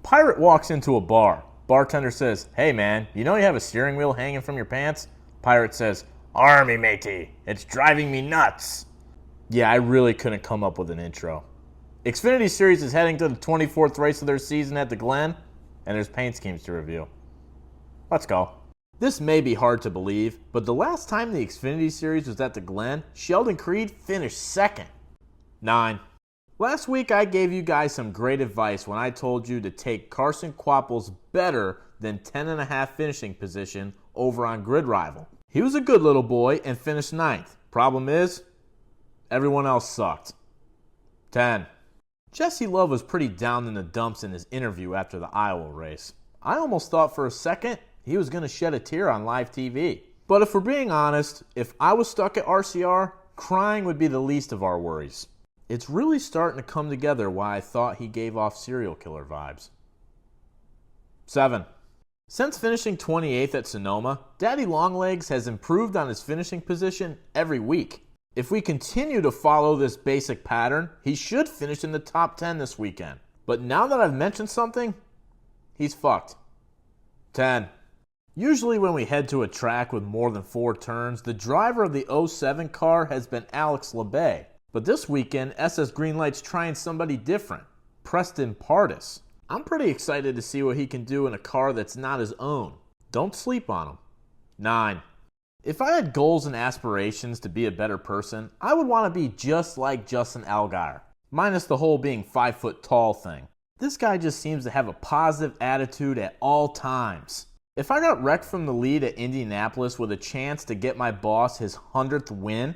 Pirate walks into a bar. Bartender says, "Hey man, you know you have a steering wheel hanging from your pants?" Pirate says, "Army matey, it's driving me nuts." Yeah, I really couldn't come up with an intro. Xfinity Series is heading to the 24th race of their season at the Glen, and there's paint schemes to review. Let's go. This may be hard to believe, but the last time the Xfinity Series was at the Glen, Sheldon Creed finished second. 9. Last week I gave you guys some great advice when I told you to take Carson Kvapil's better than 10.5 finishing position over on Grid Rival. He was a good little boy and finished 9th. Problem is, everyone else sucked. 10. Jesse Love was pretty down in the dumps in his interview after the Iowa race. I almost thought for a second he was going to shed a tear on live TV. But if we're being honest, if I was stuck at RCR, crying would be the least of our worries. It's really starting to come together why I thought he gave off serial killer vibes. 7. Since finishing 28th at Sonoma, Daddy Longlegs has improved on his finishing position every week. If we continue to follow this basic pattern, he should finish in the top 10 this weekend. But now that I've mentioned something, he's fucked. 10. Usually when we head to a track with more than 4 turns, the driver of the 07 car has been Alex Labbe. But this weekend, SS Greenlight's trying somebody different, Preston Pardis. I'm pretty excited to see what he can do in a car that's not his own. Don't sleep on him. 9. If I had goals and aspirations to be a better person, I would want to be just like Justin Allgaier, minus the whole being 5 foot tall thing. This guy just seems to have a positive attitude at all times. If I got wrecked from the lead at Indianapolis with a chance to get my boss his 100th win,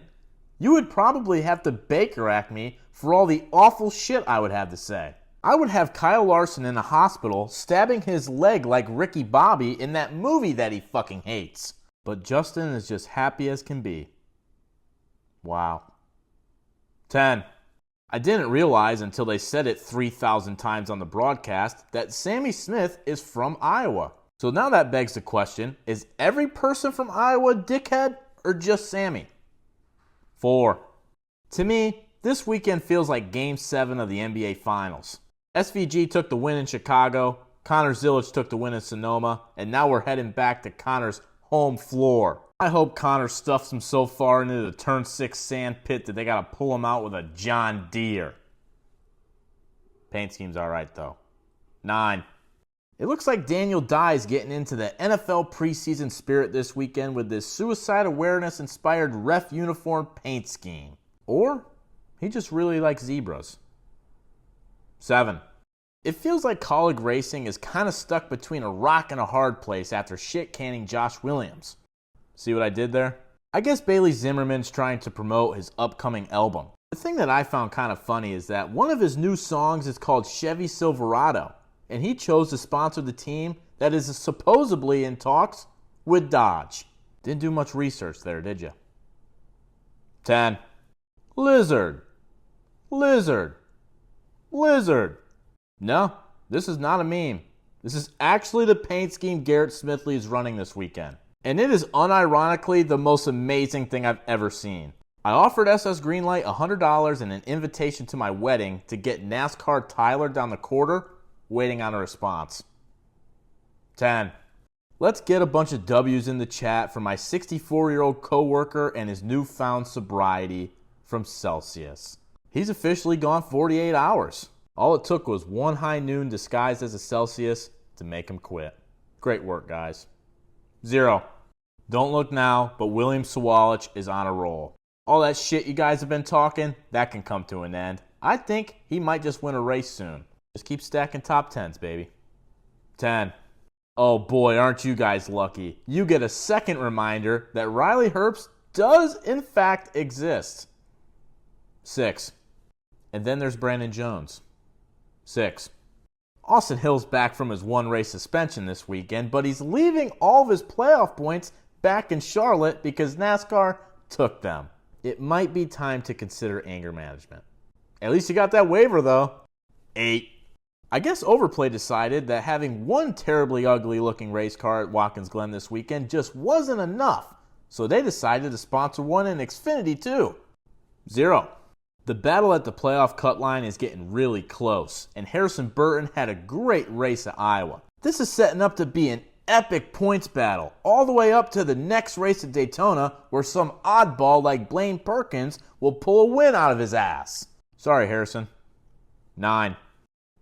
you would probably have to Baker Act me for all the awful shit I would have to say. I would have Kyle Larson in a hospital stabbing his leg like Ricky Bobby in that movie that he fucking hates. But Justin is just happy as can be. Wow. 10. I didn't realize until they said it 3,000 times on the broadcast that Sammy Smith is from Iowa. So now that begs the question, is every person from Iowa a dickhead or just Sammy? 4. To me, this weekend feels like Game 7 of the NBA Finals. SVG took the win in Chicago, Connor Zilic took the win in Sonoma, and now we're heading back to Connor's home floor. I hope Connor stuffs him so far into the Turn 6 sand pit that they gotta pull him out with a John Deere. Paint scheme's alright though. 9. It looks like Daniel Dye is getting into the NFL preseason spirit this weekend with this suicide awareness-inspired ref uniform paint scheme. Or he just really likes zebras. 7. It feels like college racing is kind of stuck between a rock and a hard place after shit-canning Josh Williams. See what I did there? I guess Bailey Zimmerman's trying to promote his upcoming album. The thing that I found kind of funny is that one of his new songs is called Chevy Silverado, and he chose to sponsor the team that is supposedly in talks with Dodge. Didn't do much research there, did you? 10. Lizard. Lizard. Lizard. No, this is not a meme. This is actually the paint scheme Garrett Smithley is running this weekend. And it is unironically the most amazing thing I've ever seen. I offered SS Greenlight $100 and an invitation to my wedding to get NASCAR Tyler down the quarter, waiting on a response. 10. Let's get a bunch of W's in the chat for my 64-year-old coworker and his newfound sobriety from Celsius. He's officially gone 48 hours. All it took was one high noon disguised as a Celsius to make him quit. Great work, guys. 0. Don't look now, but William Sawalich is on a roll. All that shit you guys have been talking, that can come to an end. I think he might just win a race soon. Just keep stacking top 10s, baby. 10. Oh boy, aren't you guys lucky. You get a second reminder that Riley Herbst does in fact exist. 6. And then there's Brandon Jones. 6. Austin Hill's back from his one-race suspension this weekend, but he's leaving all of his playoff points back in Charlotte because NASCAR took them. It might be time to consider anger management. At least you got that waiver, though. 8. I guess Overplay decided that having one terribly ugly-looking race car at Watkins Glen this weekend just wasn't enough, so they decided to sponsor one in Xfinity, too. 0. The battle at the playoff cut line is getting really close, and Harrison Burton had a great race at Iowa. This is setting up to be an epic points battle, all the way up to the next race at Daytona, where some oddball like Blaine Perkins will pull a win out of his ass. Sorry, Harrison. 9.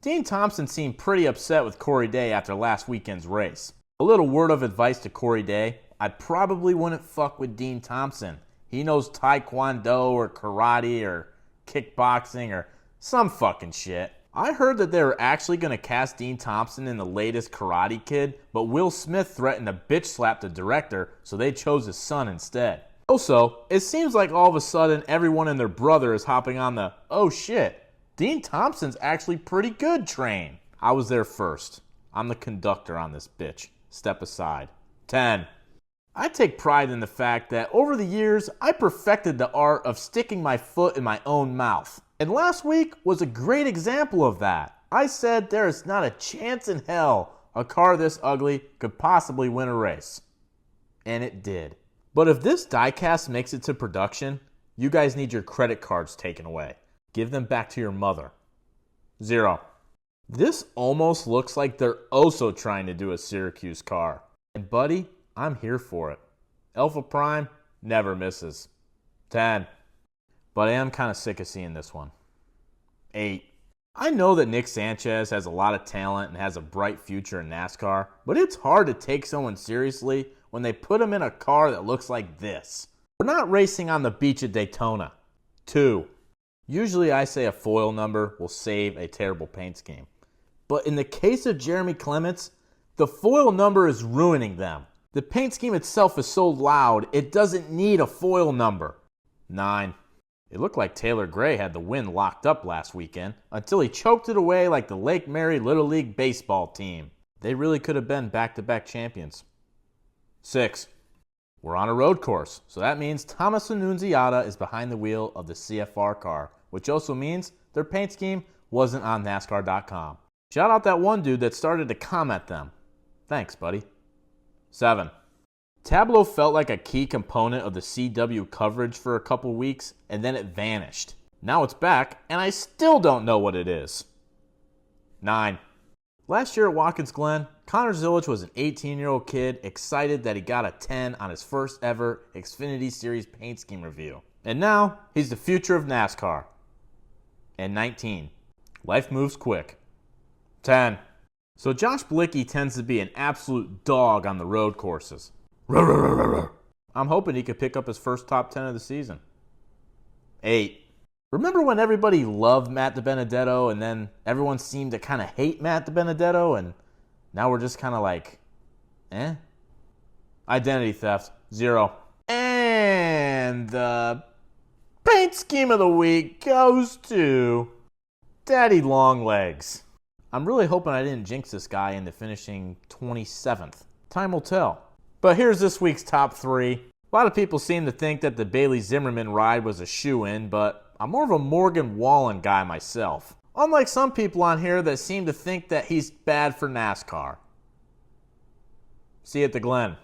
Dean Thompson seemed pretty upset with Corey Day after last weekend's race. A little word of advice to Corey Day: I probably wouldn't fuck with Dean Thompson. He knows Taekwondo or karate or kickboxing or some fucking shit. I heard that they were actually going to cast Dean Thompson in the latest Karate Kid, but Will Smith threatened to bitch slap the director, so they chose his son instead. Also, it seems like all of a sudden everyone and their brother is hopping on the, oh shit, Dean Thompson's actually pretty good train. I was there first. I'm the conductor on this bitch. Step aside. 10. I take pride in the fact that over the years, I perfected the art of sticking my foot in my own mouth. And last week was a great example of that. I said there is not a chance in hell a car this ugly could possibly win a race. And it did. But if this diecast makes it to production, you guys need your credit cards taken away. Give them back to your mother. 0. This almost looks like they're also trying to do a Syracuse car. And buddy, I'm here for it. Alpha Prime never misses. 10. But I am kind of sick of seeing this one. 8. I know that Nick Sanchez has a lot of talent and has a bright future in NASCAR, but it's hard to take someone seriously when they put him in a car that looks like this. We're not racing on the beach at Daytona. 2. Usually I say a foil number will save a terrible paint scheme. But in the case of Jeremy Clements, the foil number is ruining them. The paint scheme itself is so loud, it doesn't need a foil number. 9. It looked like Taylor Gray had the win locked up last weekend until he choked it away like the Lake Mary Little League baseball team. They really could have been back-to-back champions. 6. We're on a road course, so that means Thomas Annunziata is behind the wheel of the CFR car, which also means their paint scheme wasn't on NASCAR.com. Shout out that one dude that started to comment them. Thanks, buddy. 7. Tableau felt like a key component of the CW coverage for a couple weeks, and then it vanished. Now it's back, and I still don't know what it is. 9. Last year at Watkins Glen, Connor Zilic was an 18-year-old kid excited that he got a 10 on his first ever Xfinity Series paint scheme review. And now, he's the future of NASCAR. And 19. Life moves quick. 10. So Josh Blicky tends to be an absolute dog on the road courses. I'm hoping he could pick up his first top 10 of the season. 8. Remember when everybody loved Matt DiBenedetto and then everyone seemed to kind of hate Matt DiBenedetto and now we're just kind of like, eh? Identity theft, 0. And the paint scheme of the week goes to Daddy Longlegs. I'm really hoping I didn't jinx this guy into finishing 27th. Time will tell. But here's this week's top 3. A lot of people seem to think that the Bailey Zimmerman ride was a shoo-in, but I'm more of a Morgan Wallen guy myself. Unlike some people on here that seem to think that he's bad for NASCAR. See you at the Glen.